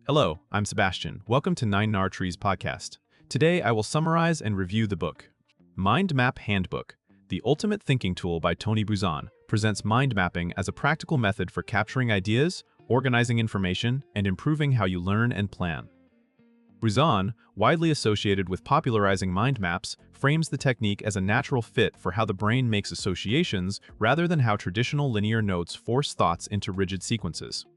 Hello, I'm Sebastian. Welcome to 9 Trees podcast. Today I will summarize and review the book. Map Handbook, the ultimate thinking tool by Tony Buzan, presents mind mapping as a practical method for capturing ideas, organizing information, and improving how you learn and plan. Buzan, widely associated with popularizing mind maps, frames the technique as a natural fit for how the brain makes associations rather than how traditional linear notes force thoughts into rigid sequences.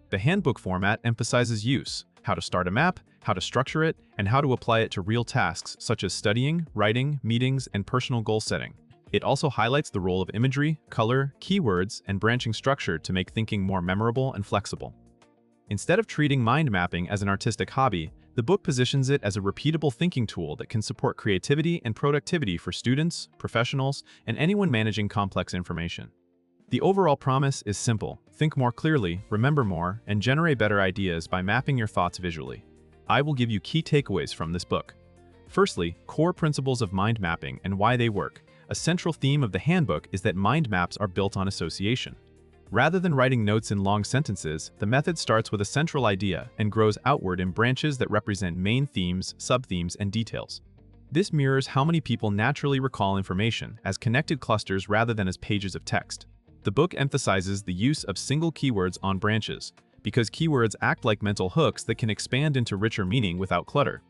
The handbook format emphasizes use, how to start a map, how to structure it, and how to apply it to real tasks such as studying, writing, meetings, and personal goal setting. It also highlights the role of imagery, color, keywords, and branching structure to make thinking more memorable and flexible. Instead of treating mind mapping as an artistic hobby, the book positions it as a repeatable thinking tool that can support creativity and productivity for students, professionals, and anyone managing complex information. The overall promise is simple: think more clearly, remember more, and generate better ideas by mapping your thoughts visually. I will give you key takeaways from this book. Firstly, core principles of mind mapping and why they work. A central theme of the handbook is that mind maps are built on association. Rather than writing notes in long sentences, the method starts with a central idea and grows outward in branches that represent main themes, subthemes, and details. This mirrors how many people naturally recall information as connected clusters rather than as pages of text. The book emphasizes the use of single keywords on branches, because keywords act like mental hooks that can expand into richer meaning without clutter.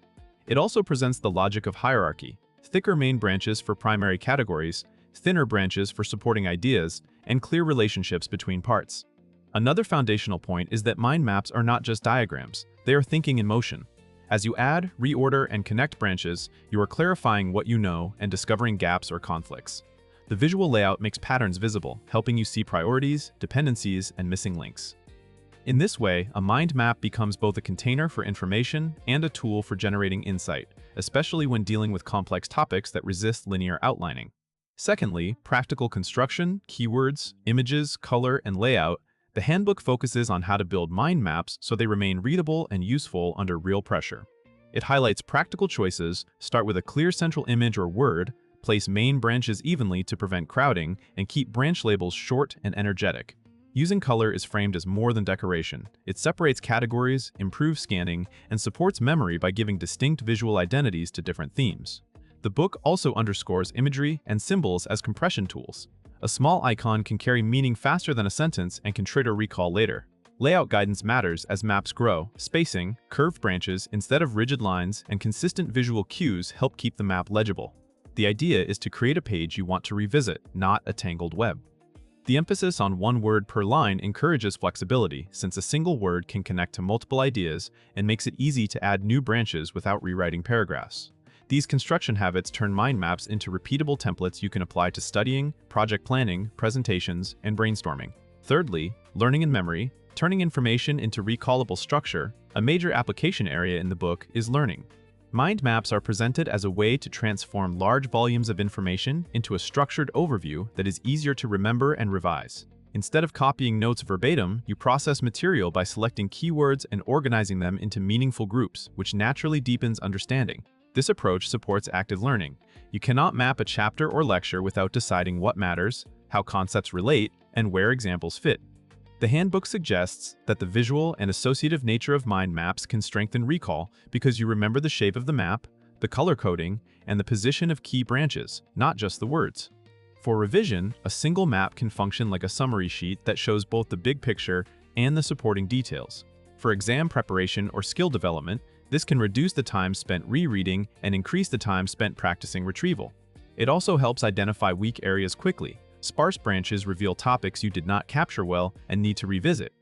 It also presents the logic of hierarchy: thicker main branches for primary categories, thinner branches for supporting ideas, and clear relationships between parts. Another foundational point is that mind maps are not just diagrams, they are thinking in motion. As you add, reorder, and connect branches, you are clarifying what you know and discovering gaps or conflicts. The visual layout makes patterns visible, helping you see priorities, dependencies, and missing links. In this way, a mind map becomes both a container for information and a tool for generating insight, especially when dealing with complex topics that resist linear outlining. Secondly, practical construction, keywords, images, color, and layout. The handbook focuses on how to build mind maps so they remain readable and useful under real pressure. It highlights practical choices: start with a clear central image or word, place main branches evenly to prevent crowding, and keep branch labels short and energetic. Using color is framed as more than decoration. It separates categories, improves scanning, and supports memory by giving distinct visual identities to different themes. The book also underscores imagery and symbols as compression tools. A small icon can carry meaning faster than a sentence and can trigger recall later. Layout guidance matters as maps grow. Spacing, curved branches instead of rigid lines, and consistent visual cues help keep the map legible. The idea is to create a page you want to revisit, not a tangled web. The emphasis on one word per line encourages flexibility, since a single word can connect to multiple ideas and makes it easy to add new branches without rewriting paragraphs. These construction habits turn mind maps into repeatable templates you can apply to studying, project planning, presentations, and brainstorming. Thirdly, learning and memory, turning information into recallable structure. A major application area in the book is learning. Mind maps are presented as a way to transform large volumes of information into a structured overview that is easier to remember and revise. Instead of copying notes verbatim, you process material by selecting keywords and organizing them into meaningful groups, which naturally deepens understanding. This approach supports active learning. You cannot map a chapter or lecture without deciding what matters, how concepts relate, and where examples fit. The handbook suggests that the visual and associative nature of mind maps can strengthen recall because you remember the shape of the map, the color coding, and the position of key branches, not just the words. For revision, a single map can function like a summary sheet that shows both the big picture and the supporting details. For exam preparation or skill development, this can reduce the time spent rereading and increase the time spent practicing retrieval. It also helps identify weak areas quickly. Sparse branches reveal topics you did not capture well and need to revisit.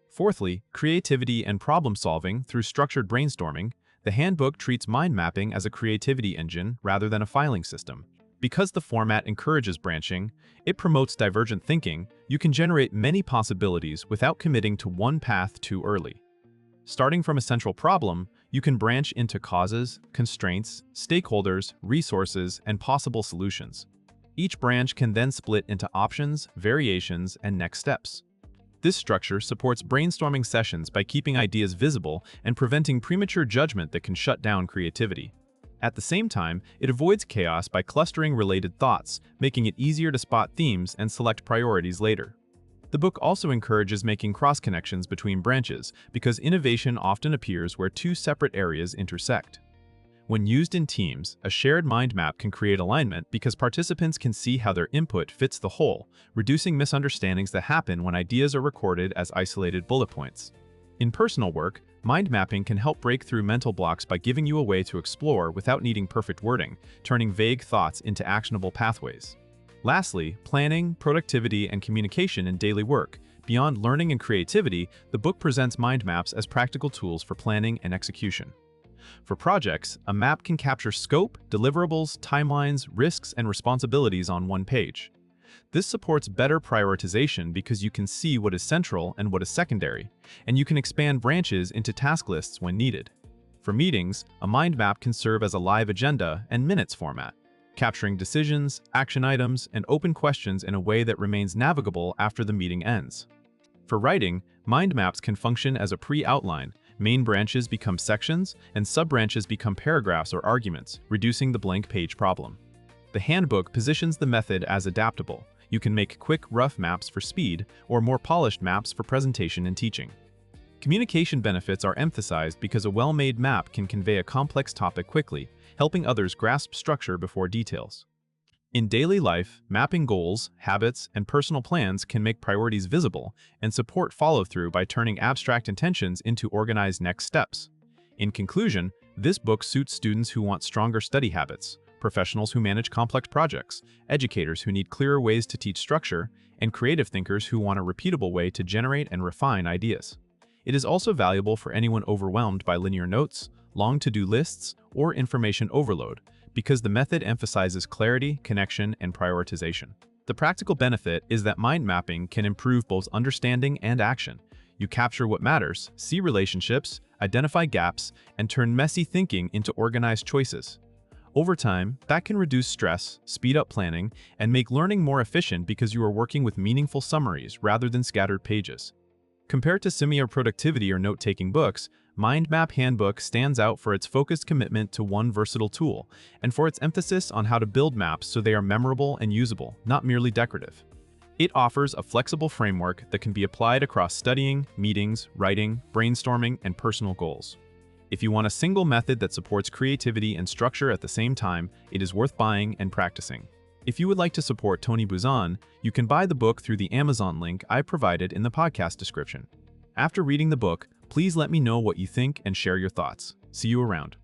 Fourthly, creativity and problem solving through structured brainstorming. The handbook treats mind mapping as a creativity engine rather than a filing system. Because the format encourages branching, it promotes divergent thinking. You can generate many possibilities without committing to one path too early. Starting from a central problem, you can branch into causes, constraints, stakeholders, resources, and possible solutions. Each branch can then split into options, variations, and next steps. This structure supports brainstorming sessions by keeping ideas visible and preventing premature judgment that can shut down creativity. At the same time, it avoids chaos by clustering related thoughts, making it easier to spot themes and select priorities later. The book also encourages making cross-connections between branches because innovation often appears where two separate areas intersect. When used in teams, a shared mind map can create alignment because participants can see how their input fits the whole, reducing misunderstandings that happen when ideas are recorded as isolated bullet points. In personal work, mind mapping can help break through mental blocks by giving you a way to explore without needing perfect wording, turning vague thoughts into actionable pathways. Lastly, planning, productivity, and communication in daily work. Beyond learning and creativity, the book presents mind maps as practical tools for planning and execution. For projects, a map can capture scope, deliverables, timelines, risks, and responsibilities on one page. This supports better prioritization because you can see what is central and what is secondary, and you can expand branches into task lists when needed. For meetings, a mind map can serve as a live agenda and minutes format, capturing decisions, action items, and open questions in a way that remains navigable after the meeting ends. For writing, mind maps can function as a pre-outline. Main branches become sections, and sub-branches become paragraphs or arguments, reducing the blank page problem. The handbook positions the method as adaptable. You can make quick, rough maps for speed, or more polished maps for presentation and teaching. Communication benefits are emphasized because a well-made map can convey a complex topic quickly, helping others grasp structure before details. In daily life, mapping goals, habits, and personal plans can make priorities visible and support follow-through by turning abstract intentions into organized next steps. In conclusion, this book suits students who want stronger study habits, professionals who manage complex projects, educators who need clearer ways to teach structure, and creative thinkers who want a repeatable way to generate and refine ideas. It is also valuable for anyone overwhelmed by linear notes, long to-do lists, or information overload, because the method emphasizes clarity, connection, and prioritization. The practical benefit is that mind mapping can improve both understanding and action. You capture what matters, see relationships, identify gaps, and turn messy thinking into organized choices. Over time, that can reduce stress, speed up planning, and make learning more efficient because you are working with meaningful summaries rather than scattered pages. Compared to similar productivity or note-taking books, Map Handbook stands out for its focused commitment to one versatile tool, and for its emphasis on how to build maps so they are memorable and usable, not merely decorative. It offers a flexible framework that can be applied across studying, meetings, writing, brainstorming, and personal goals. If you want a single method that supports creativity and structure at the same time, it is worth buying and practicing. If you would like to support Tony Buzan, you can buy the book through the Amazon link I provided in the podcast description. After reading the book, please let me know what you think and share your thoughts. See you around.